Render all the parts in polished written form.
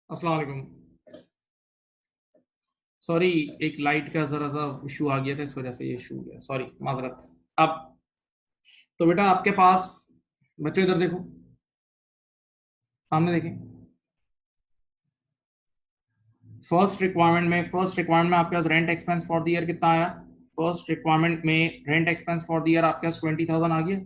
अस्सलाम वालेकुम। सॉरी, एक लाइट का जरा सा इशू आ गया था, इस वजह से ये इशू हो गया। सॉरी, माजरत। अब तो बेटा आपके पास, बच्चों इधर देखो, सामने देखें। फर्स्ट रिक्वायरमेंट में आपके पास rent expense for the year कितना आया? फर्स्ट रिक्वायरमेंट में rent expense for the year आपके पास 20,000 आ गया।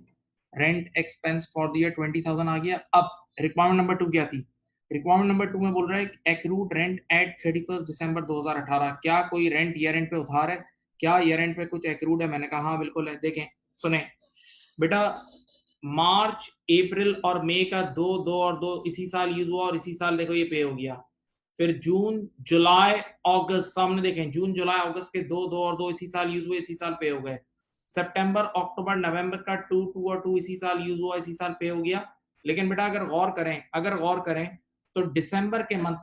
Rent expense for the year 20,000 आ गया। अब रिक्वायरमेंट नंबर 2 क्या थी? रिक्वायरमेंट नंबर 2 में बोल रहा है एक्रूड रेंट एट 31 दिसंबर 2018। क्या कोई रेंट ईयर एंड पे उधार है? क्या ईयर एंड पे कुछ एक्रूड है? मैंने कहा हाँ बिल्कुल है। देखें, सुने बेटा, मार्च अप्रैल और मई का दो दो और दो इसी साल यूज हुआ, और इसी साल देखो ये पे हो गया। फिर जून जुलाई अगस्त, सामने देखें, जून जुलाई अगस्त के दो दो और दो इसी साल यूज हुए, इसी साल पे हो गए। सितंबर अक्टूबर नवंबर का टू टू और टू इसी साल यूज हुआ, इसी साल पे हो गया। लेकिन बेटा अगर गौर करें तो दिसंबर के मंथ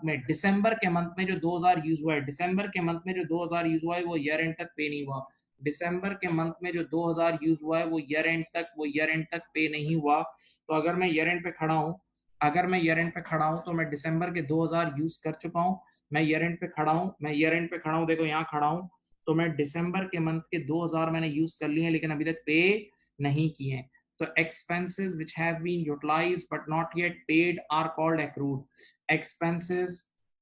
में जो 2000 यूज हुआ है, दिसंबर के मंथ में जो 2000 यूज हुआ है वो ईयर एंड तक पे नहीं हुआ। दिसंबर के मंथ में जो 2000 यूज हुआ है वो ईयर एंड तक पे नहीं हुआ। तो अगर मैं ईयर एंड पे खड़ा हूं, तो मैं दिसंबर के 2000 यूज कर चुका हूं। मैं ईयर एंड पे खड़ा हूं, देखो यहाँ खड़ा हूं। तो मैं दिसंबर के मंथ के 2000 मैंने यूज कर लिए हैं, लेकिन अभी तक पे नहीं किए हैं। तो expenses which have been utilized but not yet paid are called accrued. Expenses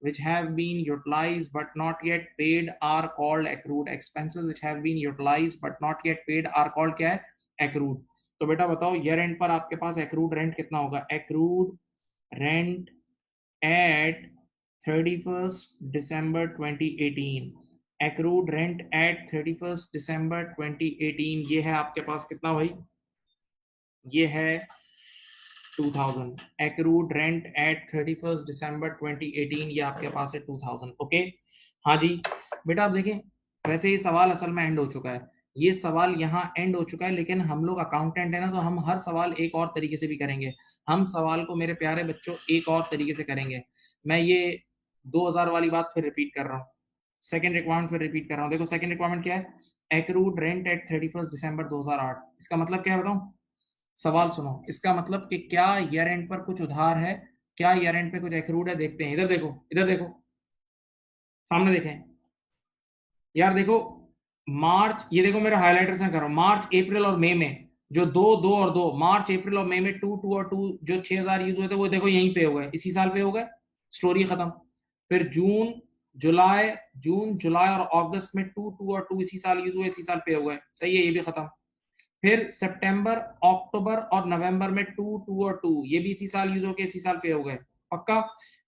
which have been utilized but not yet paid are called accrued. Expenses which have been utilized but not yet paid are called क्या है? Accrued. तो बेटा बताओ, year and पर आपके पास accrued rent कितना होगा? accrued rent at 31st December 2018। accrued rent at 31st December 2018 ये है आपके पास कितना भाई? ये है 2000। accrued rent at 31st December 2018 ये आपके पास है 2000। ओके, हाँ जी। बेटा आप देखें, वैसे ये सवाल असल में एंड हो चुका है। ये सवाल यहाँ एंड हो चुका है, लेकिन हम लोग अकाउंटेंट है ना, तो हम हर सवाल एक और तरीके से भी करेंगे। हम सवाल को मेरे प्यारे बच्चों एक और तरीके से करेंगे। मैं ये 2000 वाली बात फिर रिपीट कर रहा हूँ, सेकंड रिक्वायरमेंट फिर रिपीट कर रहा हूँ। देखो सेकंड रिक्वायरमेंट क्या है? accrued rent at 31st December 2008। इसका मतलब क्या है बताऊं? सवाल सुनो, इसका मतलब कि क्या ईयर एंड पर कुछ उधार है, क्या ईयर एंड पे कुछ एक्रूड है? देखते हैं। इधर देखो, सामने देखें यार, देखो मार्च, ये देखो मेरे हाइलाइटर से करो, मार्च अप्रैल और मई में जो दो दो और दो, मार्च अप्रैल और मई में टू टू और टू जो 6000 यूज हुए थे वो देखो यहीं पे हो गए, इसी साल पे हो गए। स्टोरी खत्म। फिर जुलाई जून जुलाई और अगस्त में टू टू और टू इसी साल यूज हुए, इसी साल पे हो गए। सही है, ये भी खत्म। फिर सितंबर अक्टूबर और नवंबर में टू टू और टू ये भी इसी साल यूज होके इसी साल पे हो गए। पक्का?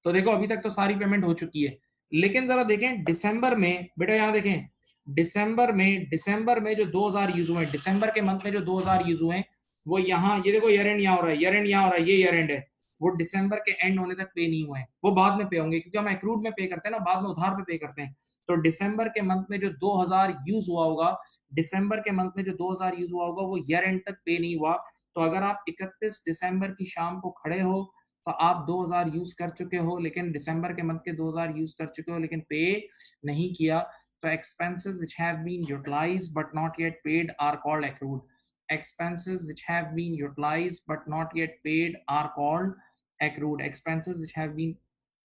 तो देखो अभी तक तो सारी पेमेंट हो चुकी है। लेकिन जरा देखें दिसंबर में, बेटा यहाँ देखें, दिसंबर में जो 2000 यूज हुए, दिसंबर के मंथ में जो 2000 यूज हुए, वो यहाँ, ये देखो ईयर एंड यहाँ हो रहा है, ईयर एंड यहाँ हो रहा है, ये ईयर एंड है। वो दिसंबर के एंड होने तक पे नहीं हुए हैं, वो बाद में पे होंगे, क्योंकि हम एक्रूड में पे करते हैं ना, बाद में उधार पे करते हैं। तो दिसंबर के मंथ में जो 2000 यूज हुआ होगा, दिसंबर के मंथ में जो 2000 यूज हुआ होगा वो ईयर एंड तक पे नहीं हुआ। तो अगर आप 31 दिसंबर की शाम को खड़े हो तो आप 2000 यूज कर चुके हो, लेकिन दिसंबर के मंथ के 2000 यूज कर चुके हो लेकिन पे नहीं किया। तो expenses which have been utilized but not yet paid are called accrued. Expenses which have been utilized but not yet paid are called accrued. Expenses which have been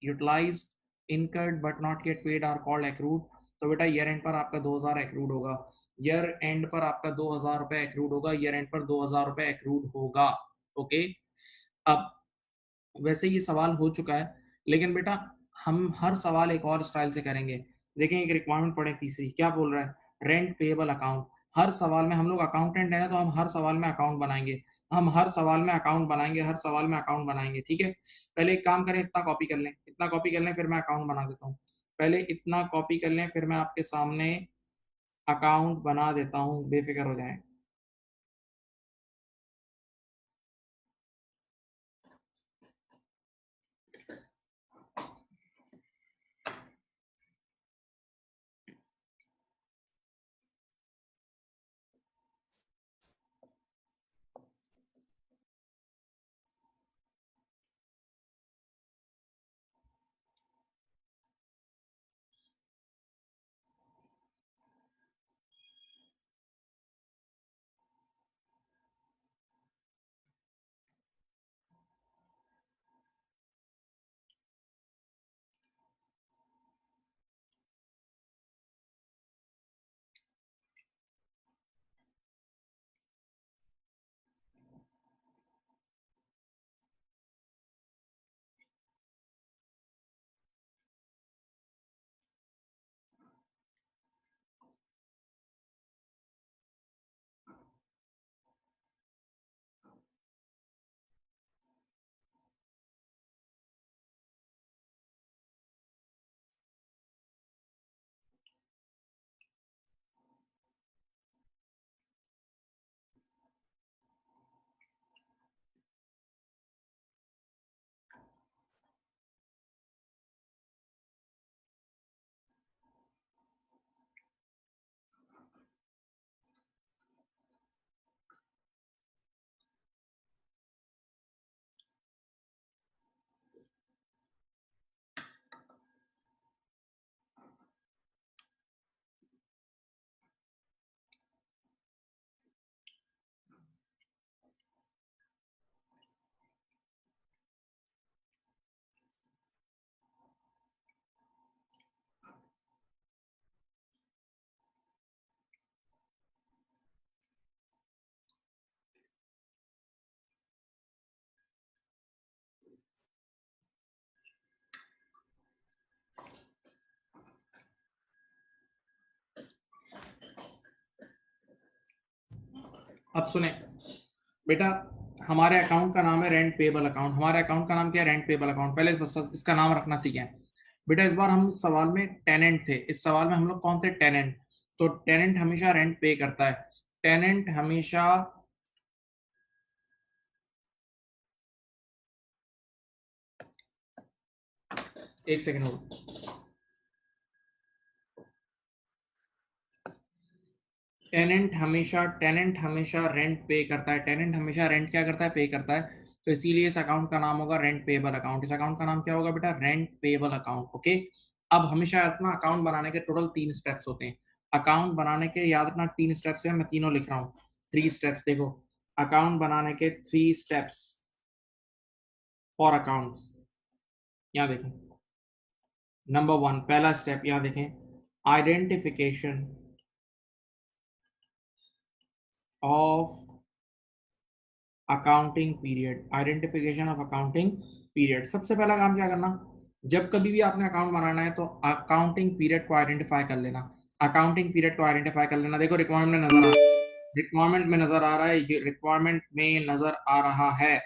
utilized, incurred but not yet paid are called accrued. तो बेटा year and पर आपका 2000 accrued होगा, year and पर आपका 2000 रुपए accrued होगा, year and पर 2000 रुपए एक्रूड होगा। ओके। अब वैसे ये सवाल हो चुका है, लेकिन बेटा हम हर सवाल एक और स्टाइल से करेंगे। देखें, एक रिक्वायरमेंट पढ़े तीसरी, क्या बोल रहा है? Rent payable account. हर सवाल में हम लोग अकाउंटेंट है ना, तो हम हर सवाल में अकाउंट बनाएंगे। ठीक है? पहले एक काम करें, इतना कॉपी कर लें फिर मैं अकाउंट बना देता हूँ। पहले इतना कॉपी कर लें, फिर मैं आपके सामने अकाउंट बना देता हूँ, बेफिक्र हो जाएं। अब सुने बेटा, हमारे अकाउंट का नाम है रेंट पेबल अकाउंट। हमारे अकाउंट का नाम क्या है? Rent payable account. पहले बस इसका नाम रखना सीखें बेटा। इस बार हम सवाल में टेनेंट थे, इस सवाल में हम लोग कौन थे? टेनेंट। तो टेनेंट हमेशा रेंट पे करता है। टेनेंट हमेशा एक सेकेंड हो, टेनेंट हमेशा रेंट पे करता है। टेनेंट हमेशा रेंट क्या करता है? पे करता है। तो इसीलिए इस अकाउंट का नाम होगा रेंट पेबल अकाउंट। इस अकाउंट का नाम क्या होगा बेटा? Rent payable account. ओके। अब हमेशा अपना अकाउंट बनाने के टोटल 3 स्टेप्स होते हैं। अकाउंट बनाने के याद रखना 3 स्टेप्स हैं, मैं तीनों लिख रहा हूँ। 3 स्टेप्स देखो, अकाउंट बनाने के 3 स्टेप्स फॉर अकाउंट्स। यहाँ देखें, नंबर 1 पहला स्टेप यहाँ देखें, identification of accounting period. Identification of accounting period. सबसे पहला काम क्या करना, जब कभी भी आपने अकाउंट बनाना है तो अकाउंटिंग पीरियड को आइडेंटिफाई कर लेना। अकाउंटिंग पीरियड को आइडेंटिफाई कर लेना। देखो रिक्वायरमेंट में नजर आ रिक्वायरमेंट में नजर आ रहा है, ये रिक्वायरमेंट में नजर आ रहा है,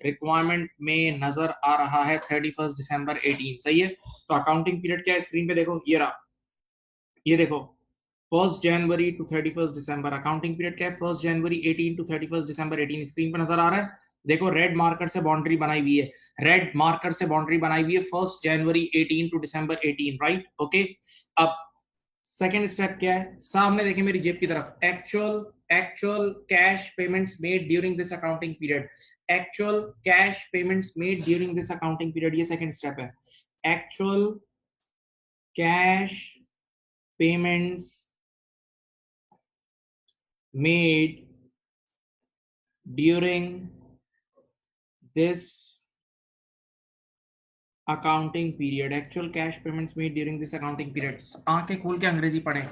रिक्वायरमेंट में नजर आ रहा है 31 दिसंबर 18। सही है। तो अकाउंटिंग पीरियड क्या है? स्क्रीन पे देखो, ये रहा, ये देखो 1 जनवरी टू 31 दिसंबर। अकाउंटिंग पीरियड क्या है? 1 जनवरी 18 टू 31 दिसंबर 18। स्क्रीन पे नजर आ रहा है, देखो रेड मार्कर से बाउंड्री बनाई हुई है, रेड मार्कर से बाउंड्री बनाई हुई है 1 जनवरी 18 टू दिसंबर 18, राइट? ओके। अब सेकेंड स्टेप क्या है? सामने देखें मेरी जेब की तरफ, actual cash payments made during this accounting period. Actual cash payments made during this accounting period, ये सेकेंड स्टेप है। Actual cash payments made during this accounting period। actual cash payments made during this accounting period। आंखें खोल के अंग्रेजी पढ़ें।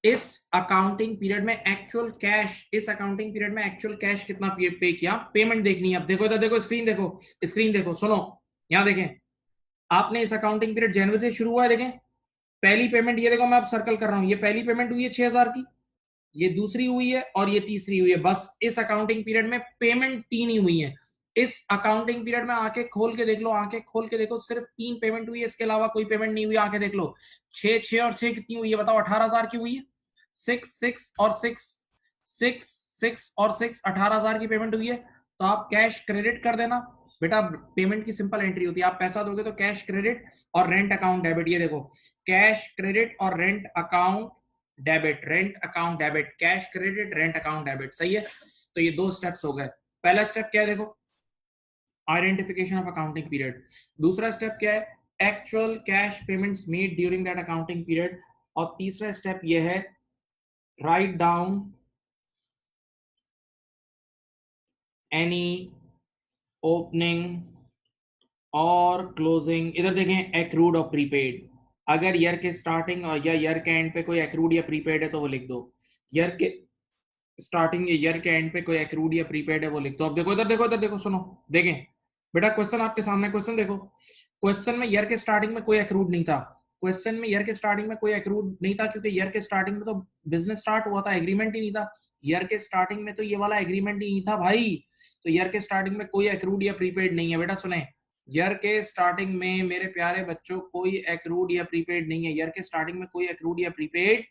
इस accounting period में actual cash, इस अकाउंटिंग पीरियड में एक्चुअल कैश कितना पे किया, पेमेंट देखनी है। अब देखो इधर देखो, स्क्रीन देखो, स्क्रीन देखो, सुनो, यहां देखें, आपने इस अकाउंटिंग पीरियड जनवरी से शुरू हुआ है, देखें पहली पेमेंट, ये देखो मैं अब सर्कल कर रहा हूं, ये पहली पेमेंट हुई है 6000 की, ये दूसरी हुई है और ये तीसरी हुई है। बस इस अकाउंटिंग पीरियड में पेमेंट 3 ही हुई है। इस अकाउंटिंग पीरियड में आंखें खोल के देख लो, आंखें खोल के देखो, सिर्फ 3 पेमेंट हुई है, इसके अलावा कोई पेमेंट नहीं हुई। आंखें देख लो, 6 और 6 कितनी हुई है बताओ? 18,000 की हुई है। 6 और 6 18,000 की पेमेंट हुई है। तो आप कैश क्रेडिट कर देना बेटा। पेमेंट की सिंपल एंट्री होती है, आप पैसा दोगे तो कैश क्रेडिट और रेंट अकाउंट डेबिट। ये देखो, कैश क्रेडिट और rent account debit, rent account debit, cash credit, rent account debit. सही है। तो ये 2 स्टेप्स हो गए। पहला स्टेप क्या है? देखो, आइडेंटिफिकेशन ऑफ अकाउंटिंग पीरियड। दूसरा स्टेप क्या है? Actual cash payments made during that accounting period. और तीसरा स्टेप ये है, राइट डाउन एनी ओपनिंग और क्लोजिंग। इधर देखें, एक्रूड और प्रीपेड। अगर ईयर के स्टार्टिंग और या ईयर के एंड पे कोई एक्रूड या प्रीपेड है तो वो लिख दो। ईयर के स्टार्टिंग या ईयर के एंड पे कोई एक्रूड या प्रीपेड है वो लिख दो। अब देखो इधर देखो, इधर देखो, सुनो, देखें बेटा, क्वेश्चन आपके सामने, क्वेश्चन देखो, क्वेश्चन में ईयर के स्टार्टिंग में कोई एक्रूड नहीं था। क्वेश्चन में ईयर के स्टार्टिंग में कोई एक्रूड नहीं था क्योंकि ईयर के स्टार्टिंग में तो बिजनेस स्टार्ट हुआ था, एग्रीमेंट ही नहीं था। ईयर के स्टार्टिंग में तो ये वाला एग्रीमेंट ही नहीं था भाई। तो ईयर के स्टार्टिंग में कोई एक्रूड या प्रीपेड नहीं है बेटा। सुने, ईयर के स्टार्टिंग में मेरे प्यारे बच्चों कोई एक्रूड या प्रीपेड नहीं है। ईयर के स्टार्टिंग में कोई एक्रूड या प्रीपेड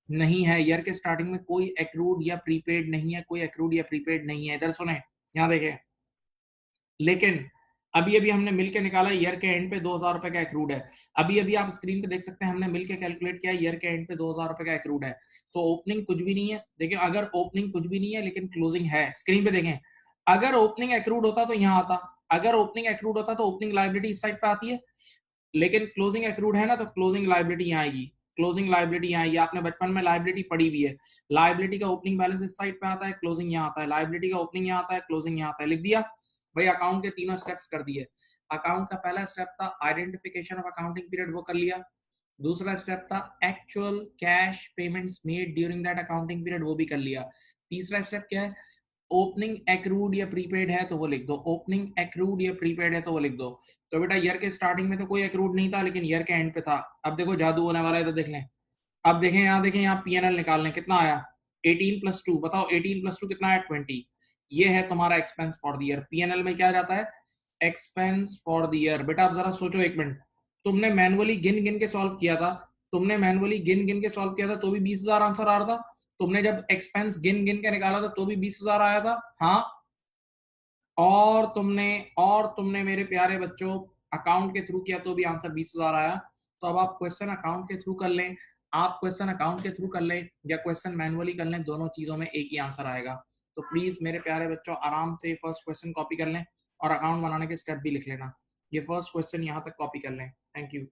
नहीं है। ईयर के स्टार्टिंग में कोई एक्रूड या प्रीपेड नहीं है, कोई एक्रूड या प्रीपेड नहीं है। इधर सुने, यहाँ देखें, लेकिन अभी अभी हमने मिलके निकाला, ईयर के एंड पे 2000 रुपए का एक्रूड है। अभी अभी आप स्क्रीन पे देख सकते हैं, हमने मिलके कैलकुलेट किया, ईयर के एंड पे 2000 रुपए का एक्रूड है। तो ओपनिंग कुछ भी नहीं है। देखिए, अगर ओपनिंग कुछ भी नहीं है लेकिन क्लोजिंग है, स्क्रीन पे देखें, अगर ओपनिंग एक्रूड होता तो यहाँ आता, अगर ओपनिंग एक्रूड होता तो ओपनिंग लाइबिलिटी इस साइड पे आती है, लेकिन क्लोजिंग एक्रूड है ना, तो क्लोजिंग लाइबिलिटी यहाँ आएगी। क्लोजिंग लाइबिलिटी यहाँ आएगी। आपने बचपन में लाइबिलिटी पढ़ी हुई है, लाइबिलिटी का ओपनिंग बैलेंस इस साइड पे आता है, क्लोजिंग यहाँ आता है, लाइबिलिटी का ओपनिंग यहाँ आता है, क्लोजिंग यहाँ आता है। लिख दिया भाई। अकाउंट के तीनों स्टेप्स कर दिए। अकाउंट का पहला स्टेप था आइडेंटिफिकेशन ऑफ अकाउंटिंग पीरियड, वो कर लिया। दूसरा स्टेप था actual cash payments made during that accounting period, वो भी कर लिया। तीसरा स्टेप क्या है? ओपनिंग एक्रूड या प्रीपेड है तो वो लिख दो, ओपनिंग एक्रूड या प्रीपेड है तो वो लिख दो। तो बेटा ईयर के स्टार्टिंग में तो कोई एक्रूड नहीं था लेकिन ईयर के एंड पे था। अब देखो जादू होने वाला है, तो देख लें। अब देखें, यहाँ देखें, यहाँ पीएनएल निकाल लें, कितना आया? 18+2 बताओ, 18+2 कितना है? 20। ये है तुम्हारा expense for the year. PNL में क्या जाता है? Expense for the year. बेटा आप जरा सोचो एक मिनट, तुमने मैनुअली गिन गिन के सॉल्व किया था, तुमने मैनुअली गिन गिन के सॉल्व किया था तो भी 20,000 आंसर आ रहा था। तुमने जब एक्सपेंस गिन गिन के निकाला था तो भी 20,000 आया था। हाँ, और तुमने मेरे प्यारे बच्चों अकाउंट के थ्रू किया तो भी आंसर 20,000 आया। तो अब आप क्वेश्चन अकाउंट के थ्रू कर लें, आप क्वेश्चन अकाउंट के थ्रू कर लें या क्वेश्चन मैनुअली कर लें, दोनों चीजों में एक ही आंसर आएगा। तो प्लीज मेरे प्यारे बच्चों आराम से फर्स्ट क्वेश्चन कॉपी कर लें और अकाउंट बनाने के स्टेप भी लिख लेना। ये फर्स्ट क्वेश्चन यहाँ तक कॉपी कर लें। Thank you.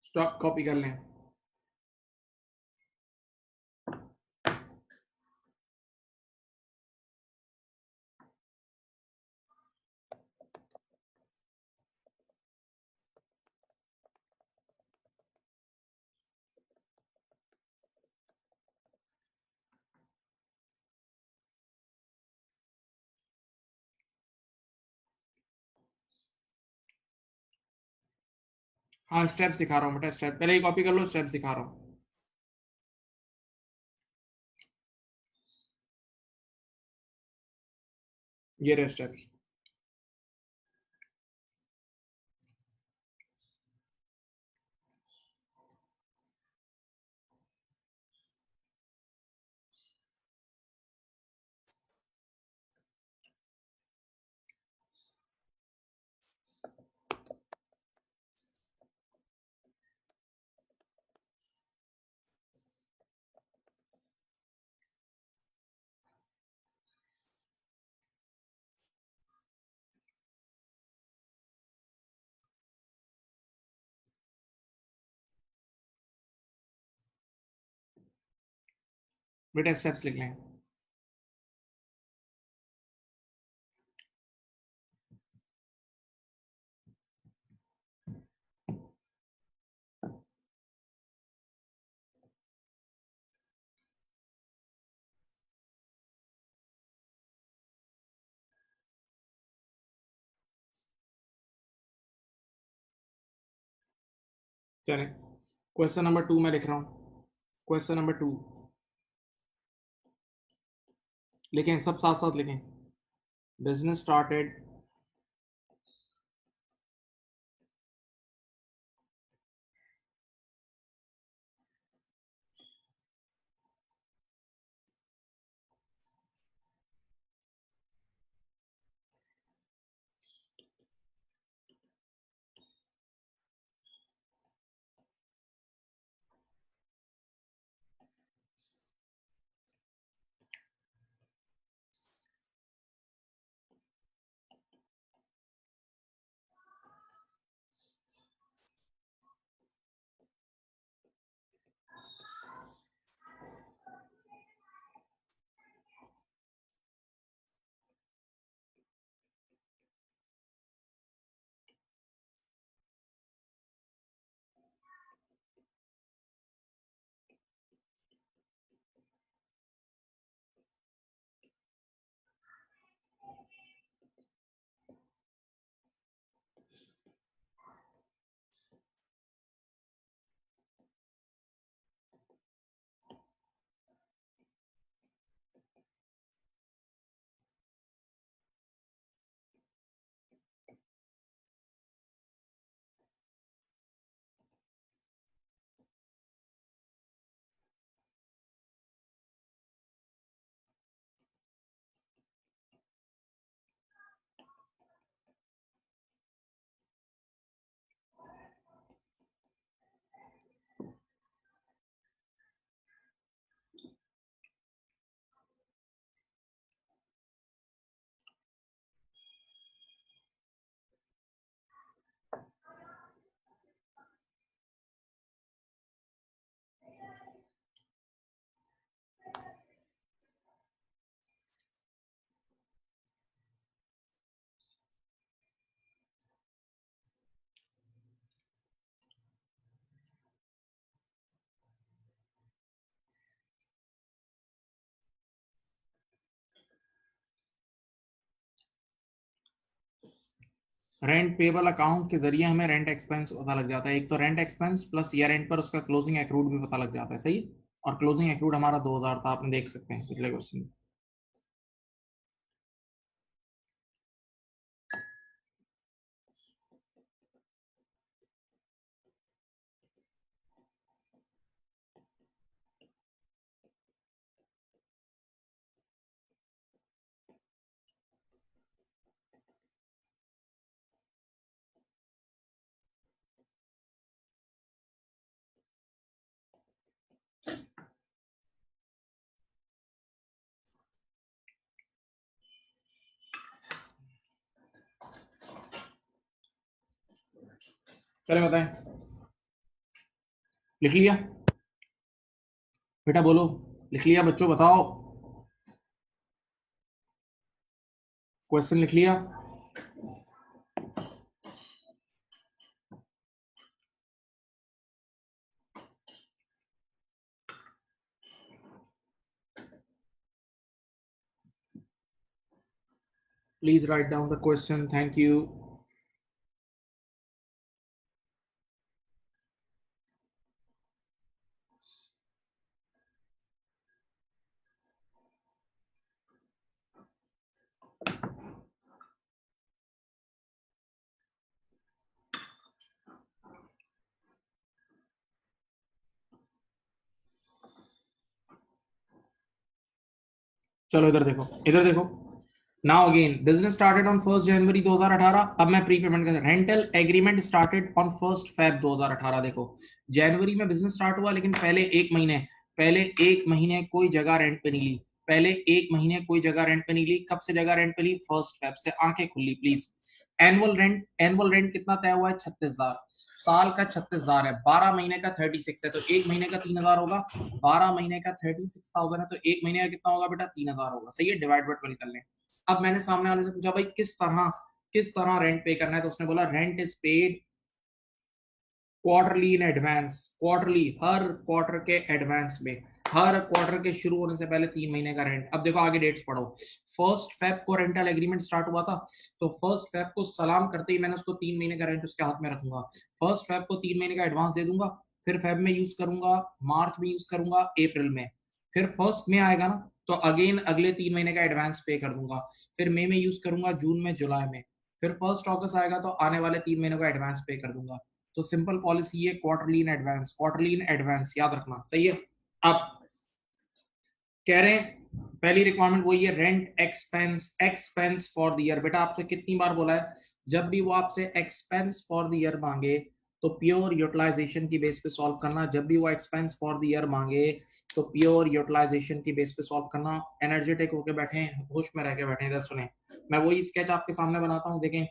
स्टॉप, कॉपी कर लें। हाँ स्टेप सिखा रहा हूँ बेटा, स्टेप पहले ही कॉपी कर लो, स्टेप सिखा रहा हूँ। ये रहे स्टेप्स। बेटा स्टेप्स लिख लें। चलें, क्वेश्चन नंबर 2 मैं लिख रहा हूँ। क्वेश्चन नंबर 2 लिखें, सब साथ साथ लिखें। Business started rent payable account के जरिए हमें रेंट एक्सपेंस पता लग जाता है। एक तो rent expense plus year and पर उसका क्लोजिंग एक्रूड भी पता लग जाता है, सही। और क्लोजिंग एक्रूड हमारा 2000 था, आपने देख सकते हैं पिछले क्वेश्चन में। चले बताएं, लिख लिया बेटा, बोलो लिख लिया बच्चों, बताओ क्वेश्चन लिख लिया। Please write down the question, thank you. चलो इधर देखो, इधर देखो। Now again, business started on 1 जनवरी 2018। अब मैं प्री पेमेंट का, rental agreement started on 1 Feb 2018। देखो जनवरी में बिजनेस स्टार्ट हुआ, लेकिन पहले एक महीने कोई जगह रेंट पे नहीं ली। पहले एक महीने कोई जगह रेंट पे नहीं ली। कब से जगह रेंट पे ली? 1 फेब से। आंखें खुली प्लीज। एनुअल रेंट कितना तय हुआ है? 36,000। साल का 36,000 है, 12 महीने का 36 है, तो एक महीने का 3,000 होगा। 12 महीने का 36,000 है, तो एक महीने का कितना होगा बेटा? 3,000 होगा, सही है। डिवाइड बाय 12 कर लें। अब मैंने सामने वाले से पूछा भाई किस तरह रेंट पे करना है, तो उसने बोला rent is paid quarterly in advance. Quarterly, her quarter के एडवांस में, हर क्वार्टर के शुरू होने से पहले 3 महीने का रेंट। अब देखो आगे डेट्स पढ़ो। 1 फेब को रेंटल एग्रीमेंट स्टार्ट हुआ था, तो 1 फेब को सलाम करते ही मैंने उसको 3 महीने का रेंट उसके हाथ में रखूंगा। 1 फेब को 3 महीने का एडवांस दे दूंगा, फिर फेब में यूज करूंगा, मार्च में यूज करूंगा, अप्रैल में। फिर फर्स्ट में आएगा ना, तो अगेन अगले 3 महीने का एडवांस पे कर दूंगा। फिर मई में यूज करूंगा, जून में, जुलाई में। फिर 1 अगस्त आएगा तो आने वाले 3 महीनों का एडवांस पे कर दूंगा। तो सिंपल पॉलिसी है quarterly in advance, quarterly in advance, याद रखना, सही है। अब कह रहे हैं पहली रिक्वायरमेंट वही है, rent expense for the year. बेटा आपसे कितनी बार बोला है, जब भी वो आपसे एक्सपेंस फॉर द ईयर मांगे तो प्योर यूटिलाइजेशन की बेस पे सॉल्व करना। जब भी वो एक्सपेंस फॉर द ईयर मांगे तो प्योर यूटिलाइजेशन की बेस पे सॉल्व करना। एनर्जेटिक होके बैठे, होश में रह के बैठे, इधर सुने। मैं वही स्केच आपके सामने बनाता हूँ, देखें।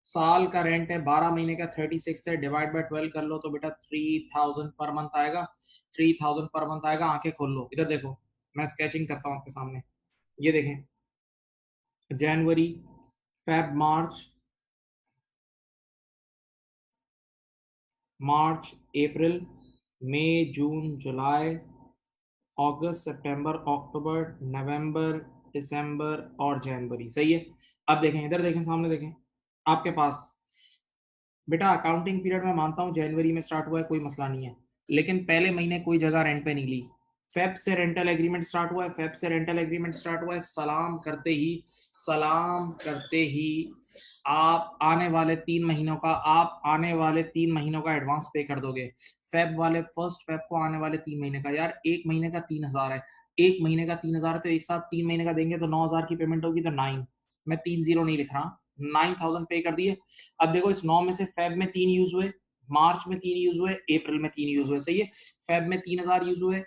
साल का रेंट है, 12 महीने का 36 है, डिवाइड बाय 12 कर लो तो बेटा 3,000 पर मंथ आएगा। 3,000 पर मंथ आएगा। आंखें खोल लो, इधर देखो, मैं स्केचिंग करता हूँ आपके सामने। ये देखें, जनवरी, फेब, मार्च, अप्रैल, मई, जून, जुलाई, अगस्त, सितंबर, अक्टूबर, नवंबर, दिसंबर और जनवरी, सही है। अब देखें, इधर देखें, सामने देखें आपके पास। बेटा अकाउंटिंग पीरियड में मानता हूँ जनवरी में स्टार्ट हुआ है, कोई मसला नहीं है, लेकिन पहले महीने कोई जगह रेंट पे नहीं ली। फेब से रेंटल एग्रीमेंट स्टार्ट हुआ है, फेब से रेंटल एग्रीमेंट स्टार्ट हुआ है। सलाम करते ही आप आने वाले 3 महीनों का एडवांस पे कर दोगे। फेब वाले, 1 फेब को आने वाले 3 महीने का, यार एक महीने का 3,000 है। एक महीने का 3,000 तो एक साथ 3 महीने का देंगे तो 9,000 की पेमेंट होगी, तो 9, मैं 30 नहीं लिख रहा, 9,000 पे कर दिए। अब देखो इस 9 में से फेब में 3 यूज हुए, मार्च में 3 यूज हुए, अप्रैल में 3 यूज हुए, सही है। फेब में 3,000 यूज हुए,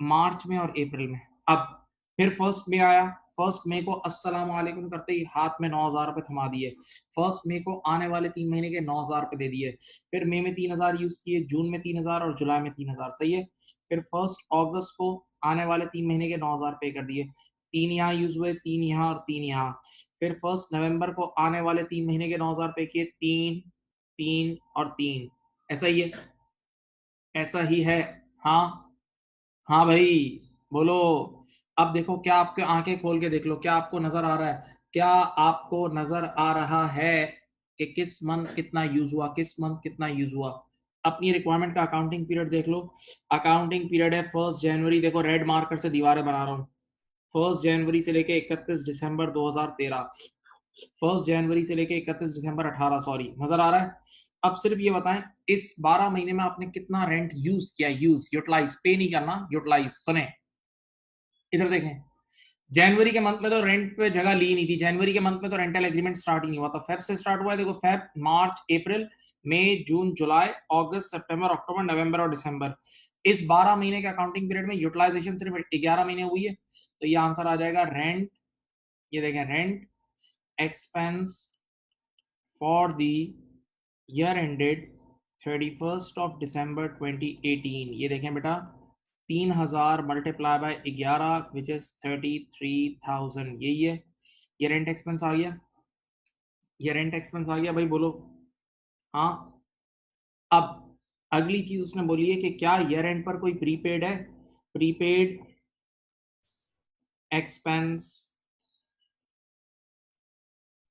मार्च में और अप्रैल में। अब फिर फर्स्ट में आया, फर्स्ट मई को अस्सलाम वालेकुम करते ही हाथ में 9,000 रुपए थमा दिए। फर्स्ट मई को आने वाले 3 महीने के 9,000 रुपए दे दिए। फिर मई में 3,000 यूज किए, जून में 3,000 और जुलाई में 3,000, सही है। फिर फर्स्ट अगस्त को आने वाले 3 महीने के 9,000 पे कर दिए। 3 यहाँ यूज हुए, 3 यहाँ और 3 यहाँ। फिर फर्स्ट नवंबर को आने वाले 3 महीने के 9,000 पे किए, 3, 3 और 3। ऐसा ही है, ऐसा ही है। हाँ, हाँ भाई, बोलो। अब देखो, क्या आपके आंखें खोल के देख लो, क्या आपको नजर आ रहा है? क्या आपको नजर आ रहा है? कि किस मंथ कितना यूज हुआ, किस मंथ कितना यूज हुआ। अपनी रिक्वायरमेंट का अकाउंटिंग पीरियड देख लो। अकाउंटिंग पीरियड है 1 जनवरी, देखो रेड मार्कर से दीवारें बना रहा हूँ, 1 जनवरी से लेके 31 दिसंबर 2013, 1 जनवरी से लेके 31 दिसंबर 18, सॉरी, नजर आ रहा है। अब सिर्फ ये बताएं इस 12 महीने में आपने कितना रेंट यूज किया, यूज, यूटिलाइज, पे नहीं करना, यूटिलाइज। सुने इधर देखें, जनवरी के मंथ में तो रेंट पे जगह ली नहीं थी, जनवरी के मंथ में तो रेंटल एग्रीमेंट स्टार्ट ही नहीं हुआ था, फेब से स्टार्ट हुआ है। देखो फेब, मार्च, अप्रैल, मई, जून, जुलाई, अगस्त, सितंबर, अक्टूबर, नवंबर और दिसंबर, इस 12 महीने के अकाउंटिंग पीरियड में यूटिलाइजेशन सिर्फ 11 महीने हुई है। तो ये आंसर आ जाएगा रेंट, ये देखें, rent expense for the year ended 31st of December 2018। ये देखें बेटा, 3000 मल्टीप्लाई बाय 11 विच इज 33,000, यही है। ये रेंट एक्सपेंस आ गया, ये रेंट एक्सपेंस आ गया भाई, बोलो हाँ। अब अगली चीज उसने बोली है कि क्या ईयर एंड पर कोई प्रीपेड है, prepaid expense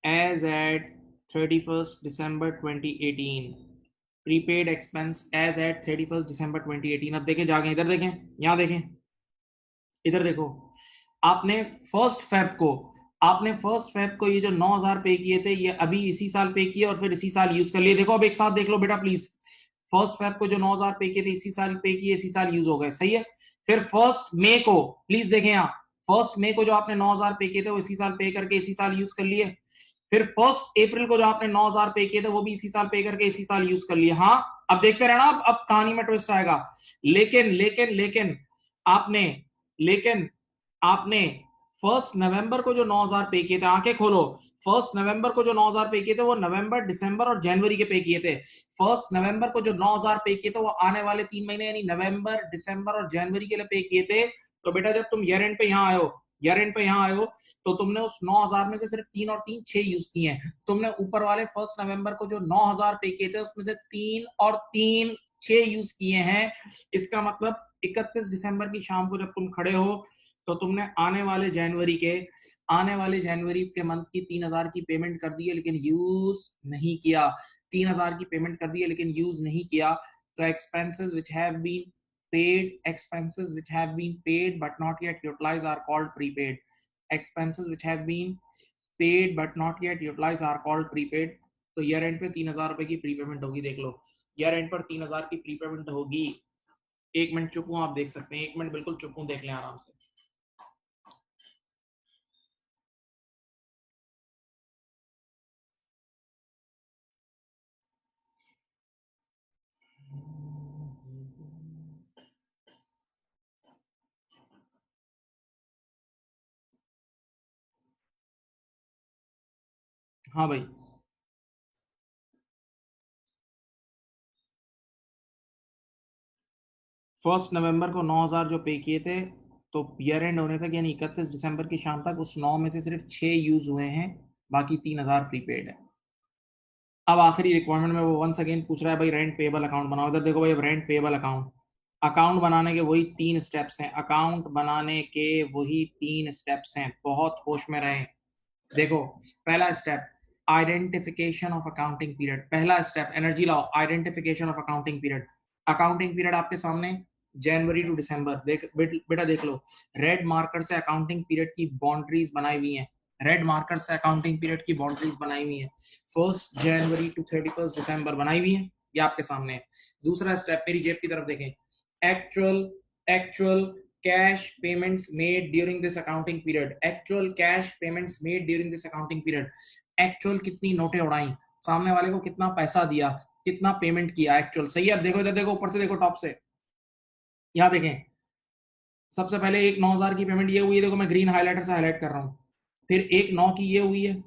as at 31st December 2018, prepaid expense as at 31st December 2018। अब देखें, जाके इधर देखें, यहां देखें, इधर देखो, आपने फर्स्ट फेब को, आपने फर्स्ट फेब को ये जो 9,000 पे किए थे, ये अभी इसी साल पे किए और फिर इसी साल यूज कर लिए। देखो अब एक साथ देख लो बेटा प्लीज, फर्स्ट फेब को जो 9,000 पे किए थे इसी साल पे किए, इसी साल यूज हो गए, सही है। फिर फर्स्ट मे को प्लीज देखें, यहाँ फर्स्ट मे को जो आपने 9,000 पे किए थे वो इसी साल पे करके इसी साल यूज कर लिए। फिर फर्स्ट अप्रैल को जो आपने 9,000 पे किए थे वो भी इसी साल पे करके इसी साल यूज कर लिए। हाँ, अब देखते रहना, अब कहानी में ट्विस्ट आएगा। लेकिन लेकिन लेकिन आपने लेकिन आपने 1 नवंबर को जो 9,000 पे किए थे, आंखें खोलो, 1 नवंबर को जो 9,000 पे किए थे वो नवंबर, दिसंबर और जनवरी के पे किए थे। 1 नवंबर को जो 9,000 पे किए थे वो आने वाले 3 महीने यानी नवंबर, दिसंबर और जनवरी के लिए पे किए थे। तो बेटा जब तुम ईयर एंड पे यहाँ आए हो, ईयर एंड पे यहाँ आए हो, तो तुमने उस 9,000 में से सिर्फ 3 और 3 6 यूज किए हैं। तुमने ऊपर वाले 1 नवंबर को जो 9,000 पे किए थे उसमें से 3 और 3 6 यूज किए हैं। इसका मतलब 31 दिसंबर की शाम को जब तुम खड़े हो तो तुमने आने वाले जनवरी के मंथ की 3,000 की पेमेंट कर दी है लेकिन यूज नहीं किया, 3,000 की पेमेंट कर दी है लेकिन यूज नहीं किया। तो expenses which have been paid but not yet utilized are called prepaid. Expenses which have been paid but not yet utilized are called prepaid. तो ईयर एंड पे 3,000 रुपए की प्रीपेमेंट होगी, देख लो ईयर एंड पर 3,000 की प्रीपेमेंट होगी। 1 मिनट चुप हूं, आप देख सकते हैं, 1 मिनट बिल्कुल चुप हूं, देख लें आराम से। हाँ भाई, 1 नवंबर को 9,000 जो पे किए थे, तो ईयर एंड होने तक यानी 31 दिसंबर की शाम तक उस 9 में से सिर्फ 6 यूज हुए हैं, बाकी 3,000 प्रीपेड है। अब आखिरी रिक्वायरमेंट में वो वंस अगेन पूछ रहा है भाई रेंट पेबल अकाउंट बनाओ। इधर देखो भाई, अब रेंट पेबल अकाउंट, अकाउंट बनाने के वही 3 स्टेप्स हैं, अकाउंट बनाने के वही 3 स्टेप्स हैं, बहुत होश में रहें। देखो, पहला step identification of accounting period, पहला स्टेप एनर्जी लाओ, identification of accounting period. Accounting period आपके सामने जनवरी टू दिसंबर, देख बेटा देख लो, रेड मार्कर से अकाउंटिंग पीरियड की बाउंड्रीज बनाई हुई हैं, रेड मार्कर से अकाउंटिंग पीरियड की बाउंड्रीज बनाई हुई हैं, 1 जनवरी टू 31 दिसंबर बनाई हुई हैं, ये आपके सामने है। दूसरा स्टेप, मेरी जेब की तरफ देखें, actual cash payments made during this accounting period, actual cash payments made during this accounting period, actual कितनी नोटें उड़ाई, सामने वाले को कितना पैसा दिया, कितना पेमेंट किया, एक्चुअल, सही है। अब देखो इधर देखो, ऊपर से देखो, टॉप से, यहाँ देखें, सबसे पहले एक 9,000 की पेमेंट ये हुई है, देखो मैं ग्रीन हाईलाइटर से हाईलाइट कर रहा हूँ, फिर एक 9 की ये हुई है,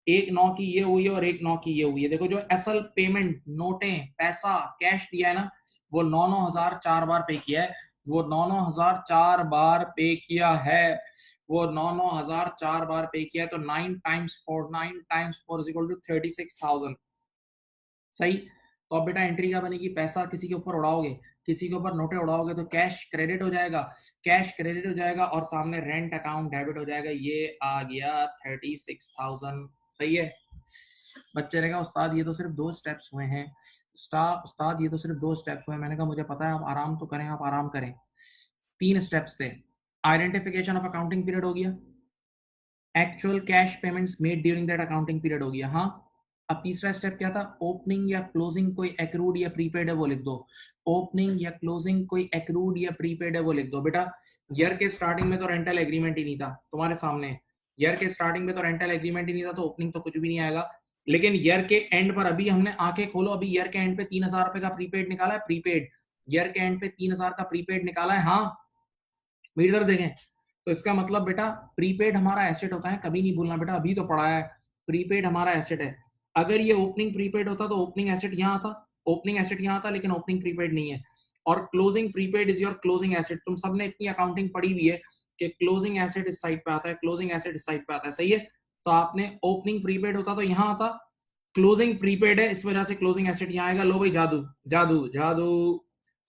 एक 9 की ये हुई है और एक 9 की ये हुई है। देखो जो असल पेमेंट, नोटें, पैसा, कैश दिया है ना, वो 9,000 4 बार पे किया है, वो 9,000 4 बार पे किया है, वो 9,000 4 बार पे किया है। तो 9 टाइम्स 4 इज इक्वल टू 36,000, सही। तो अब बेटा एंट्री क्या बनेगी, पैसा किसी के ऊपर उड़ाओगे, किसी के ऊपर नोटें उड़ाओगे तो कैश क्रेडिट हो जाएगा, कैश क्रेडिट हो जाएगा और सामने रेंट अकाउंट डेबिट हो जाएगा, ये आ गया 36,000, सही है। बच्चे रहेगा उस्ताद ये तो सिर्फ 2 स्टेप्स हुए हैं, उस्ताद ये तो सिर्फ 2 स्टेप्स हुए हैं। मैंने कहा मुझे पता है, आप आराम तो करें, आप आराम करें। 3 स्टेप्स थे। आइडेंटिफिकेशन ऑफ अकाउंटिंग पीरियड हो गया, actual cash payments made during that accounting period हो गया। हाँ, अब तीसरा स्टेप क्या था, ओपनिंग या क्लोजिंग कोई एक्रूड या प्रीपेड है वो लिख दो। ओपनिंग या क्लोजिंग कोई एक्रूड या प्रीपेड है वो लिख दो। बेटा ईयर के स्टार्टिंग में तो रेंटल एग्रीमेंट ही नहीं था तुम्हारे सामने, ईयर के स्टार्टिंग में तो रेंटल एग्रीमेंट ही नहीं था, तो ओपनिंग तो कुछ भी नहीं आएगा। लेकिन ईयर के एंड पर अभी हमने आंखें खोलो, अभी ईयर के एंड पे 3,000 रुपए का प्रीपेड निकाला है, प्रीपेड ईयर के एंड पे 3,000 का प्रीपेड निकाला है। हाँ, मीटर देखें, तो इसका मतलब बेटा प्रीपेड हमारा एसेट होता है, कभी नहीं भूलना बेटा, अभी तो पढ़ा है, प्रीपेड हमारा एसेट है। अगर ये ओपनिंग प्रीपेड होता तो ओपनिंग एसेट यहाँ आता, ओपनिंग एसेट यहाँ आता, लेकिन ओपनिंग प्रीपेड नहीं है। और closing prepaid is your closing asset. तुम सबने इतनी अकाउंटिंग पढ़ी हुई है कि क्लोजिंग एसेट इस साइड पे आता है, क्लोजिंग एसेट इस साइड पे आता है, सही है। तो आपने ओपनिंग प्रीपेड होता तो यहाँ आता, क्लोजिंग प्रीपेड है इस वजह से क्लोजिंग एसेट यहाँ आएगा। लो भाई जादू जादू जादू,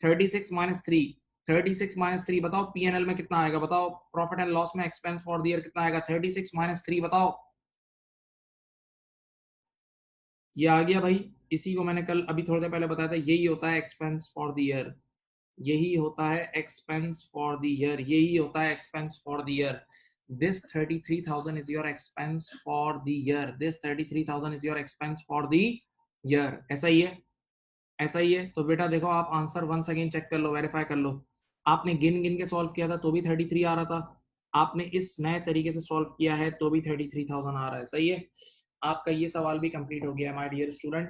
36 माइनस 3, 36 माइनस 3 बताओ पीएनएल में कितना आएगा, बताओ प्रॉफिट एंड लॉस में एक्सपेंस फॉर द ईयर कितना आएगा, 36 माइनस 3 बताओ। ये आ गया भाई, इसी को मैंने कल अभी थोड़ी देर पहले बताया था, यही होता है एक्सपेंस फॉर द ईयर, यही होता है एक्सपेंस फॉर द ईयर, यही होता है expense for the year. This 33,000 is your expense for the year, this 33,000 is your expense for the year. ऐसा ही है, ऐसा ही है। तो बेटा देखो आप आंसर वंस अगेन चेक कर लो, वेरीफाई कर लो। आपने गिन गिन के सॉल्व किया था तो भी 33 आ रहा था, आपने इस नए तरीके से सॉल्व किया है तो भी 33,000 आ रहा है, सही है। आपका ये सवाल भी कंप्लीट हो गया है माय डियर स्टूडेंट,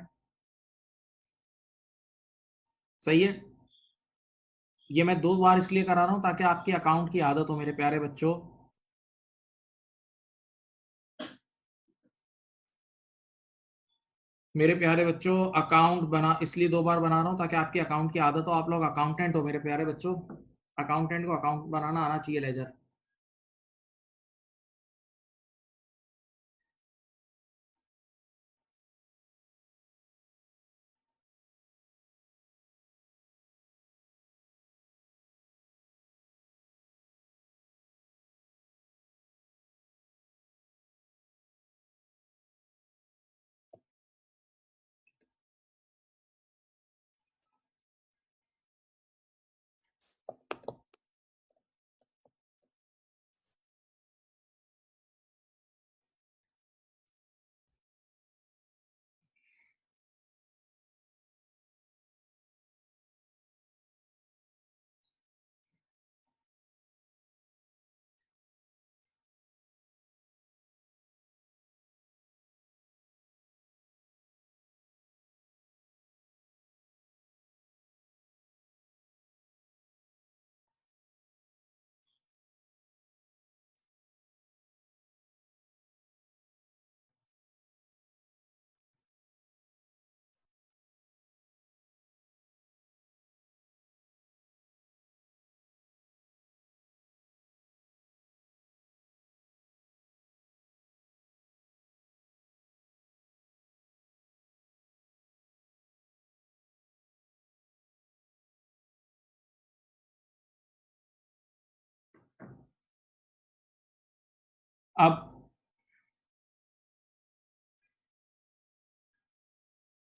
सही है। ये मैं 2 बार इसलिए करा रहा हूं ताकि आपकी अकाउंट की आदत हो मेरे प्यारे बच्चों। मेरे प्यारे बच्चों अकाउंट बना इसलिए 2 बार बना रहा हूं ताकि आपकी अकाउंट की आदत हो, आप लोग अकाउंटेंट हो मेरे प्यारे बच्चों, अकाउंटेंट को अकाउंट बनाना आना चाहिए, लेजर। अब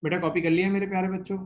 बेटा कॉपी कर लिया मेरे प्यारे बच्चों।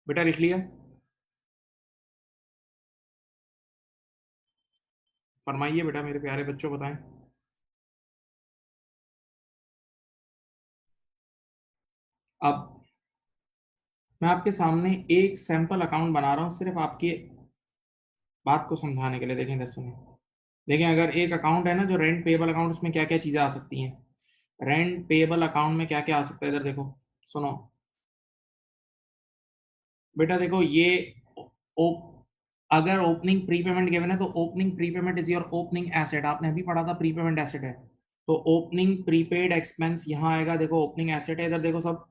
बेटा लिख लिया? फरमाइए बेटा मेरे प्यारे बच्चों, बताएं। अब मैं आपके सामने एक सैंपल अकाउंट बना रहा हूं सिर्फ आपकी बात को समझाने के लिए। देखें इधर, सुनिए। देखें, अगर एक अकाउंट है ना जो रेंट पेएबल अकाउंट, उसमें क्या क्या चीजें आ सकती हैं। रेंट पेएबल अकाउंट में क्या क्या आ सकता है, इधर देखो, सुनो बेटा। देखो ये ओ, अगर ओपनिंग प्रीपेमेंट गिवन है तो opening prepayment is your opening asset. आपने अभी पढ़ा था प्रीपेमेंट एसेट है, तो ओपनिंग प्रीपेड एक्सपेंस यहाँ आएगा। देखो ओपनिंग एसेट है, इधर देखो सब।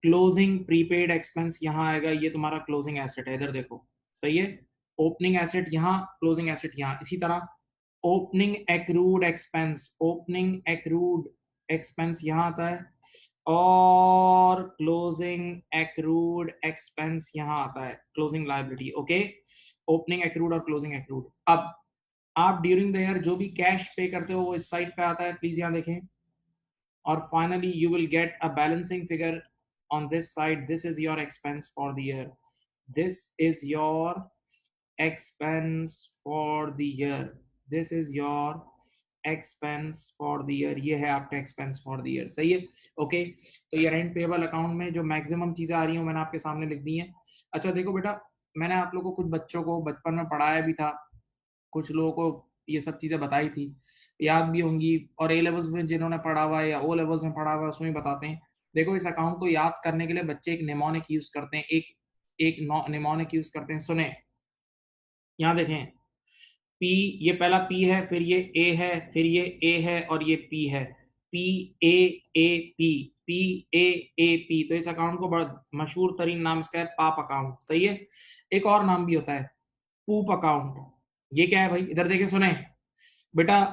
क्लोजिंग प्रीपेड एक्सपेंस यहाँ आएगा, ये तुम्हारा क्लोजिंग एसेट है, इधर देखो। सही है। ओपनिंग एसेट यहाँ, क्लोजिंग एसेट यहाँ। इसी तरह opening accrued expense, opening accrued expense यहाँ आता है, और क्लोजिंग एक्रूड एक्सपेंस यहाँ आता है, closing liability. Okay, opening accrued और क्लोजिंग एक्रूड। अब आप ड्यूरिंग द ईयर जो भी कैश पे करते हो वो इस साइड पे आता है, प्लीज यहाँ देखें। और finally you will get a balancing figure on this side. This is your expense for the year. This is your expense for the year. This is your expense for the year. ये है आपका expense for the year। सही है। Okay, तो ये rent payable account में जो maximum चीजें आ रही हैं मैंने आपके सामने लिख दी हैं। अच्छा देखो बेटा, मैंने आप लोगों को कुछ बच्चों को बचपन में पढ़ाया भी था, कुछ लोगों को ये सब चीजें बताई थी, याद भी होंगी। और ए लेवल्स में जिन्होंने पढ़ा हुआ है या ओ लेवल्स में पढ़ा हुआ है उसमें बताते हैं। देखो इस अकाउंट को याद करने के लिए बच्चे एक निमोनिक यूज करते हैं, एक एक निमोनिक यूज करते हैं। सुने, यहाँ देखें। पी, ये पहला पी है, फिर ये ए है, फिर ये ए है, और ये पी है। P A A P, P A A P. तो इस अकाउंट को बड़ा मशहूर तरीन नाम इसका है पाप अकाउंट। सही है। एक और नाम भी होता है, पूप अकाउंट। ये क्या है भाई, इधर देखें, सुने बेटा।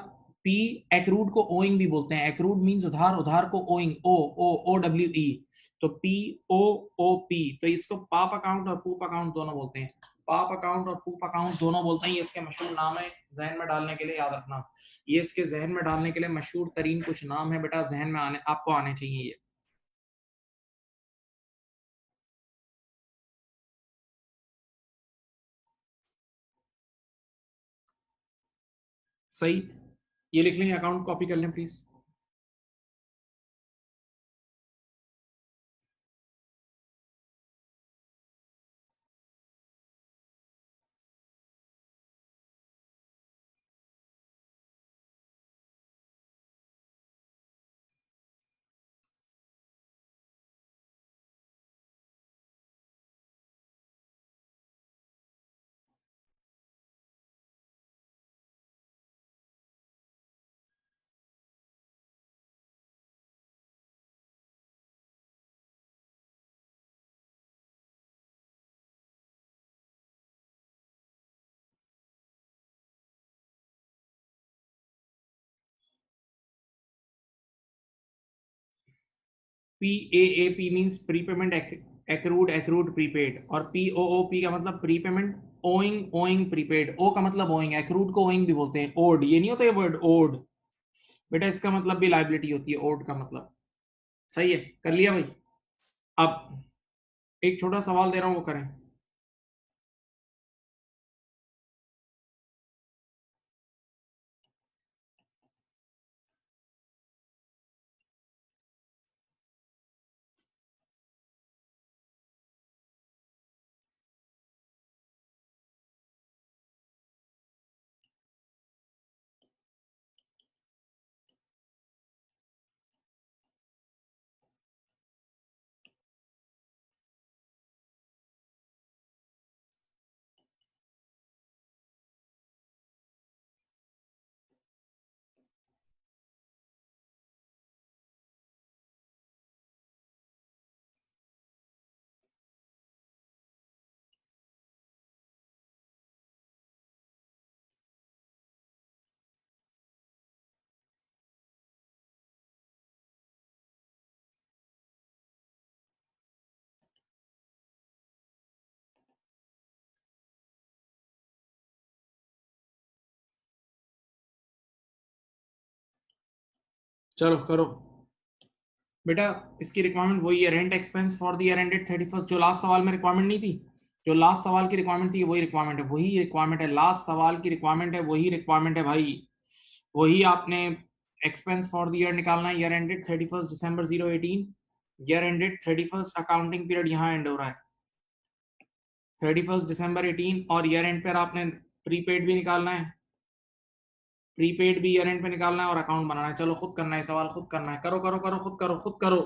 पी, एक्रूड को ओइंग भी बोलते हैं। एक्रूड मींस उधार, उधार को ओइंग, ओ ओ ओ डब्ल्यू ई। तो पी ओ ओ पी, तो इसको पाप अकाउंट और पूप अकाउंट दोनों बोलते हैं। पाप अकाउंट और पूप अकाउंट दोनों बोलते हैं। ये इसके मशहूर नाम है, जहन में डालने के लिए याद रखना। ये इसके जहन में डालने के लिए मशहूर तरीन कुछ नाम है बेटा, जहन में आने आपको आने चाहिए ये। सही, ये लिख लें, अकाउंट कॉपी कर लें please. P A P means prepayment accrued, accrued prepaid. और पी ओ ओ पी का मतलब प्रीपेमेंट ओइंग, ओइंग प्रीपेड। ओ का मतलब ओइंग, एक्रूड को ओइंग भी बोलते हैं। ओड, ये नहीं होता ये वर्ड ओड, बेटा इसका मतलब भी लाइबिलिटी होती है, ओड का मतलब। सही है, कर लिया भाई। अब एक छोटा सवाल दे रहा हूं, वो करें। चलो करो बेटा। इसकी रिक्वायरमेंट वही है, rent expense for the year ended 31st। जो लास्ट सवाल में रिक्वायरमेंट नहीं थी, जो लास्ट सवाल की रिक्वायरमेंट थी वही रिक्वायरमेंट है, वही रिक्वायरमेंट है, लास्ट सवाल की रिक्वायरमेंट है, वही रिक्वायरमेंट है भाई। वही आपने एक्सपेंस फॉर द ईयर निकालना है, ईयर एंडेड 31st दिसंबर 018, year ended 31st accounting period यहाँ एंड हो रहा है 31st दिसंबर 18, और ईयर एंड पर आपने प्रीपेड भी निकालना है, प्रीपेड भी ईयर एंड पे निकालना है और अकाउंट बनाना है। चलो खुद करना है, सवाल खुद करना है, करो करो करो, खुद करो खुद करो।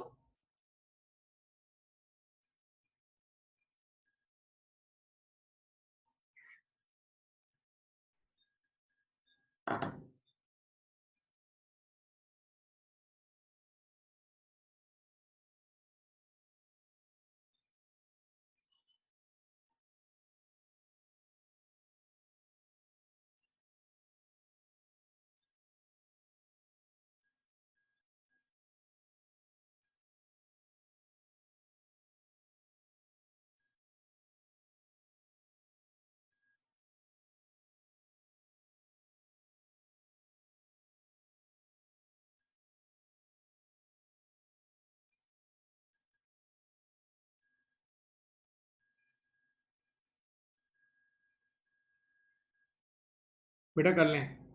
बेटा कर लें।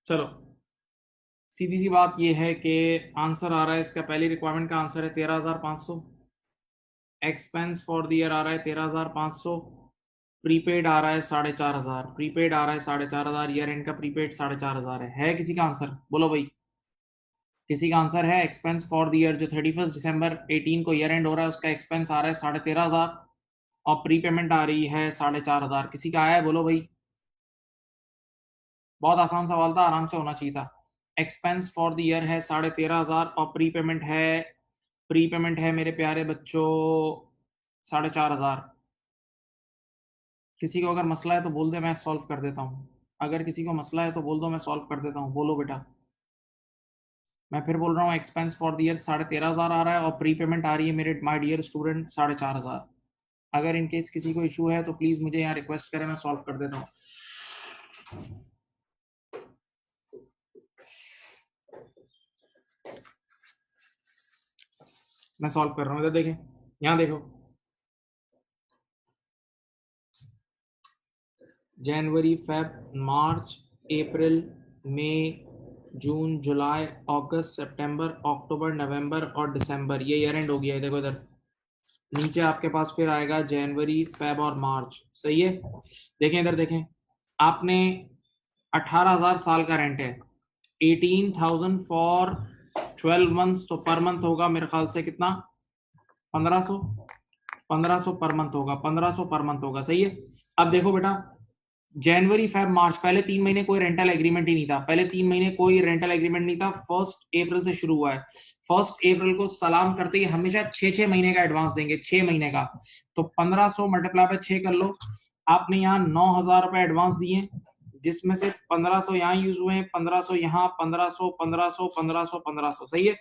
चलो सीधी सी बात ये है कि आंसर आ रहा है इसका, पहली रिक्वायरमेंट का आंसर है 13,500। एक्सपेंस फॉर द ईयर आ रहा है 13,500। प्रीपेड आ रहा है 4,500, प्रीपेड आ रहा है 4,500, ईयर एंड का प्रीपेड 4,500 है किसी का आंसर बोलो भाई? किसी का आंसर है? एक्सपेंस फॉर द ईयर जो 31st दिसंबर 18 को ईयर एंड हो रहा है उसका एक्सपेंस आ रहा है 13,500 और प्री पेमेंट आ रही है 4,500। किसी का आया है बोलो भाई? बहुत आसान सवाल था, आराम से होना चाहिए था। एक्सपेंस फॉर द ईयर है 13,500 और प्री पेमेंट है मेरे प्यारे बच्चों 4,500। किसी को अगर मसला है तो बोल दे, मैं सॉल्व कर देता हूँ। अगर किसी को मसला है तो बोल दो, मैं सॉल्व कर देता हूँ। बोलो बेटा। मैं फिर बोल रहा हूँ, एक्सपेंस फॉर द ईयर 13,500 आ रहा है और प्री पेमेंट आ रही है मेरे माय डियर स्टूडेंट 4,500। अगर इनकेस किसी को इशू है तो प्लीज मुझे यहाँ रिक्वेस्ट करें, मैं सॉल्व कर देता हूँ। मैं सॉल्व कर रहा हूँ, इधर देखें, यहाँ देखो। जनवरी, फेब, मार्च, अप्रैल, मई, जून, जुलाई, अगस्त, सितंबर, अक्टूबर, नवंबर और दिसंबर, ये ईयर एंड हो गया है। देखो इधर नीचे आपके पास फिर आएगा जनवरी, फेब और मार्च। सही है? देखें इधर देखें, आपने 18,000 साल का रेंट है, 18,000 फॉर 12 मंथ्स, तो पर मंथ होगा मेरे ख्याल से कितना, 1500। 1500 पर मंथ होगा, 1500 पर मंथ होगा। सही है? अब देखो बेटा, जनवरी, फेब, मार्च, पहले 3 महीने कोई रेंटल एग्रीमेंट ही नहीं था, पहले 3 महीने कोई रेंटल एग्रीमेंट नहीं था। 1 अप्रैल से शुरू हुआ है। 1 अप्रैल को सलाम करते ही हमेशा 6 महीने का एडवांस देंगे, 6 महीने का। तो 1500 मल्टीप्लाई बाय 6 कर लो। आपने यहाँ 9,000 रुपए एडवांस दिए, जिसमें से 1500 यहाँ यूज हुए हैं, 1500 यहाँ, 1500, 1500, 1500, 1500। सही है?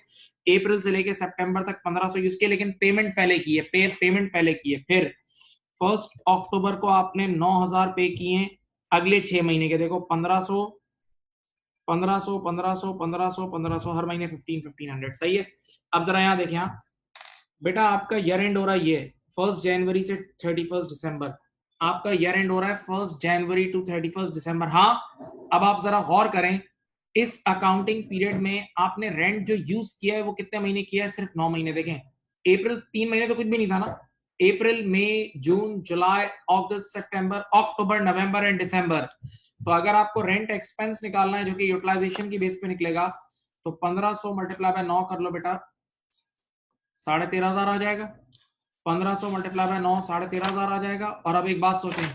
अप्रैल से लेके सितंबर तक 1500 यूज किए, लेकिन पेमेंट पहले की है, पेमेंट पहले की है। फिर 1 अक्टूबर को आपने 9,000 पे किए अगले 6 महीने के। देखो 1500, 1500, 1500, 1500, 1500, हर महीने 1500। सही है? अब जरा यहाँ देखें, यहाँ बेटा आपका ईयर एंड हो रहा है ये 1 जनवरी से 31 दिसंबर। आपका ईयर एंड हो रहा है 1 जनवरी टू 31 दिसंबर। हाँ, अब आप जरा गौर करें, इस अकाउंटिंग पीरियड में आपने रेंट जो यूज किया है वो कितने महीने किया है? सिर्फ 9 महीने। देखें, अप्रैल 3 महीने तो कुछ भी नहीं था ना। अप्रैल, मई, जून, जुलाई, अगस्त, सितंबर, अक्टूबर, नवंबर एंड दिसंबर। तो अगर आपको रेंट एक्सपेंस निकालना है जो कि यूटिलाइजेशन की बेस पे निकलेगा, तो 1500 मल्टीप्लाई बाय 9 कर लो बेटा, 13,500 आ जाएगा। 1500 मल्टीप्लाई बाय 9, 13,500 आ जाएगा। और अब एक बात सोचें,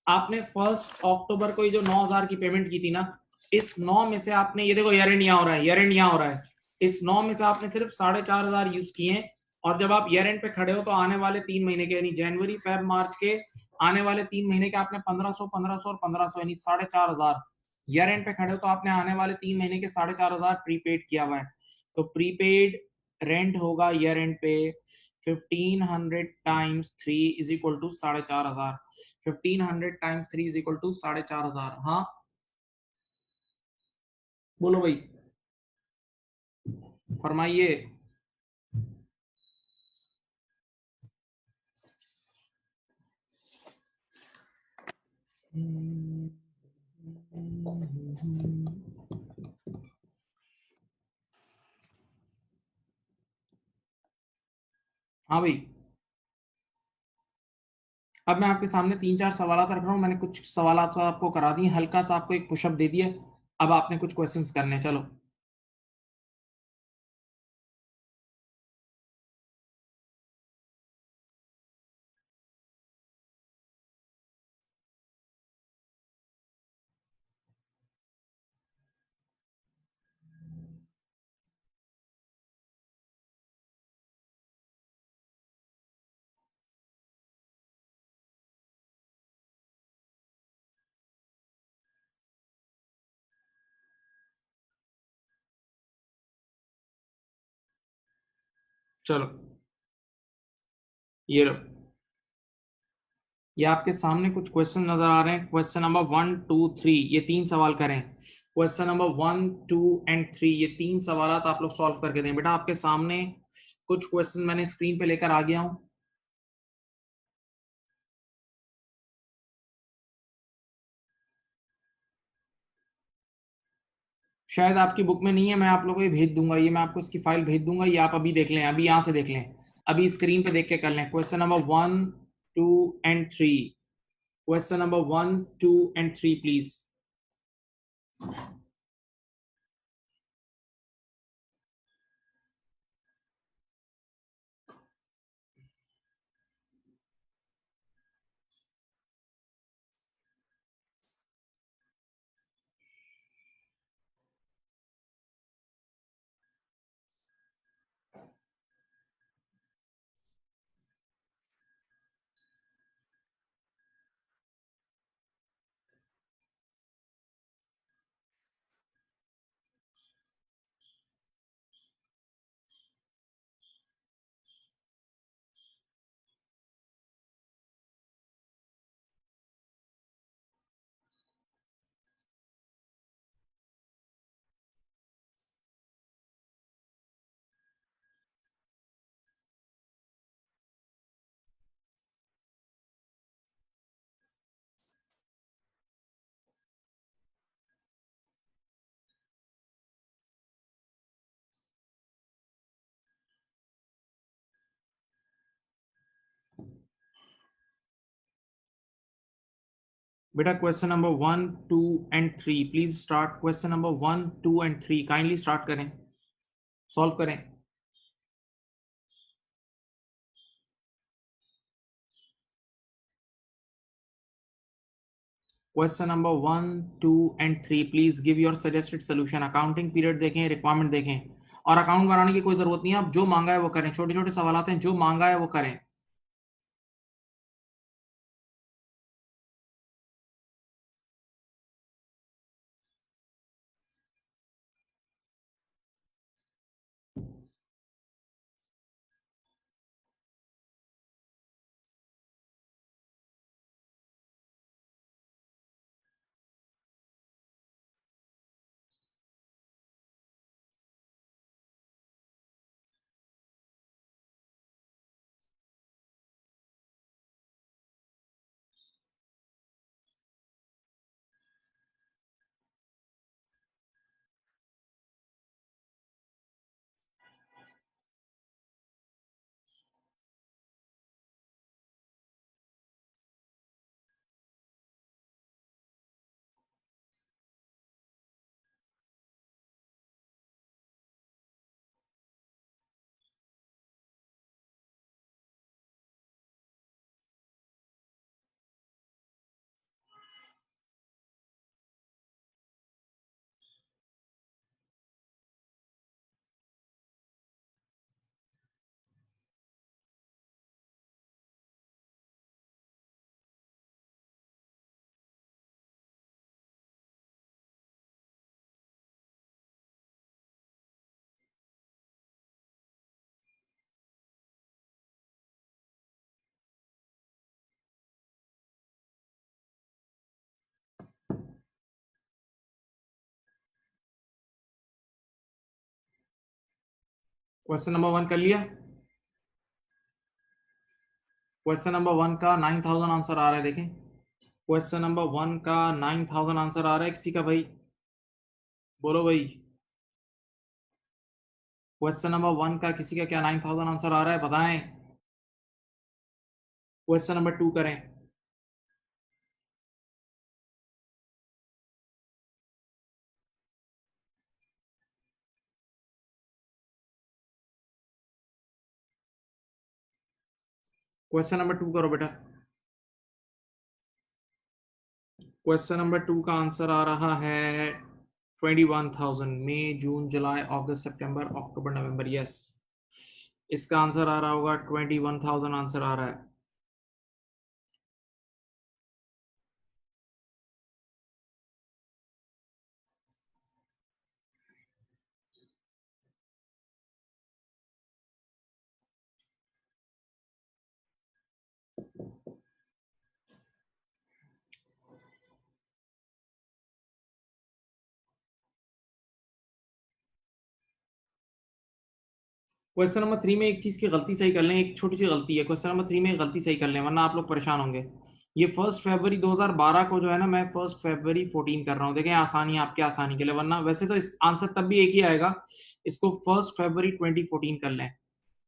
आपने 1 अक्टूबर को ये जो 9,000 की पेमेंट की थी ना, इस 9 में से आपने, ये देखो ईयर एंड यहाँ हो रहा है, ईयर एंड यहाँ हो रहा है, इस 9 में से आपने सिर्फ 4,500 यूज किए हैं। और जब आप ईयर एंड पे खड़े हो तो आने वाले 3 महीने के, यानी जनवरी, फेब, मार्च के आने वाले 3 महीने के आपने 1500, 1500 और 1500 यानी 4,500 ईयर एंड पे खड़े हो तो आपने आने वाले 3 महीने के 4,500 प्रीपेड किया हुआ है। तो प्रीपेड रेंट होगा ईयर एंड पे 1500 times 3 is equal to 4,500। 1500 times 3 is equal to 4,500। हाँ बोलो भाई, फरमाइए। हाँ भाई, अब मैं आपके सामने 3-4 सवाल रख रहा हूँ। मैंने कुछ सवाल आपको करा दिए, हल्का सा आपको एक पुशअप दे दिया। अब आपने कुछ क्वेश्चंस करने, चलो। चलो, ये लो, ये आपके सामने कुछ क्वेश्चन नजर आ रहे हैं। क्वेश्चन नंबर 1, 2, 3, ये 3 सवाल करें। क्वेश्चन नंबर 1, 2 एंड 3, ये 3 सवाल आप लोग सॉल्व करके दें। बेटा आपके सामने कुछ क्वेश्चन मैंने स्क्रीन पे लेकर आ गया हूं। शायद आपकी बुक में नहीं है, मैं आप लोगों को ये भेज दूंगा, ये मैं आपको इसकी फाइल भेज दूंगा, ये आप अभी देख लें, अभी यहां से देख लें, अभी स्क्रीन पे देख के कर लें। Question number 1, 2 and 3। Question number 1, 2 and 3 please. बेटा question number 1, 2 and 3 please start. Question number 1, 2 and 3 kindly start करें, सॉल्व करें। Question number 1, 2 and 3 please give your suggested solution. Accounting period देखें, रिक्वायरमेंट देखें, और अकाउंट बनाने की कोई जरूरत नहीं है, आप जो मांगा है वो करें। छोटे छोटे सवाल आते हैं, जो मांगा है वो करें। क्वेश्चन नंबर 1 कर लिया। क्वेश्चन नंबर 1 का 9000 आंसर आ रहा है, देखें। क्वेश्चन नंबर 1 का 9000 आंसर आ रहा है किसी का भाई? बोलो भाई। क्वेश्चन नंबर 1 का किसी का क्या 9000 आंसर आ रहा है, बताएं। क्वेश्चन नंबर 2 करें। क्वेश्चन नंबर 2 करो बेटा। क्वेश्चन नंबर 2 का आंसर आ रहा है 21,000। मई, जून, जुलाई, अगस्त, सितंबर, अक्टूबर, नवंबर। यस, इसका आंसर आ रहा होगा 21,000 आंसर आ रहा है। क्वेश्चन नंबर 3 में एक चीज की गलती सही कर लें, एक छोटी सी गलती है। क्वेश्चन नंबर 3 में एक गलती सही कर लें, वरना आप लोग परेशान होंगे। ये 1 फरवरी 2012 को जो है ना, मैं 1 फरवरी 14 कर रहा हूँ। देखें, आसानी आपके आसानी के लिए, वरना वैसे तो इस आंसर तब भी एक ही आएगा। इसको 1 फरवरी 2014 कर लें।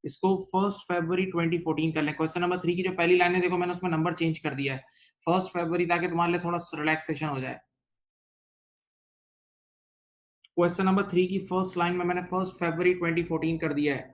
इसको 1 फरवरी 2014 कर लें। क्वेश्चन नंबर 3 की जो पहली लाइन है, देखो मैंने उसमें नंबर चेंज कर दिया है 1 फरवरी, ताकि तुम्हारे लिए थोड़ा रिलैक्सेशन हो जाए। क्वेश्चन नंबर 3 की फर्स्ट लाइन में मैंने 1 फरवरी 2014 कर दिया है।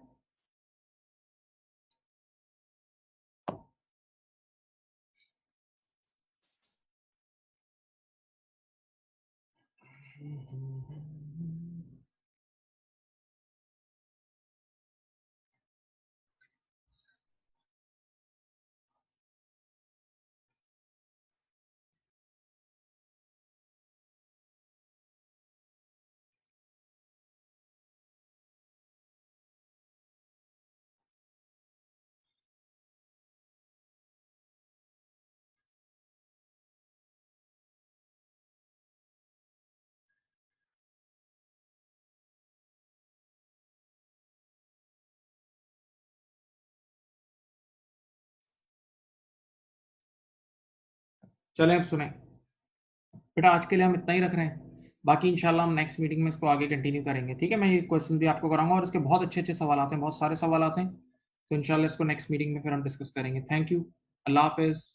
चलें, अब सुने बेटा, आज के लिए हम इतना ही रख रहे हैं। बाकी इंशाल्लाह हम नेक्स्ट मीटिंग में इसको आगे कंटिन्यू करेंगे, ठीक है। मैं ये क्वेश्चन भी आपको कराऊंगा, और इसके बहुत अच्छे अच्छे सवाल आते हैं, बहुत सारे सवाल आते हैं। तो इंशाल्लाह इसको नेक्स्ट मीटिंग में फिर हम डिस्कस करेंगे। Thank you. अल्लाह हाफिज़।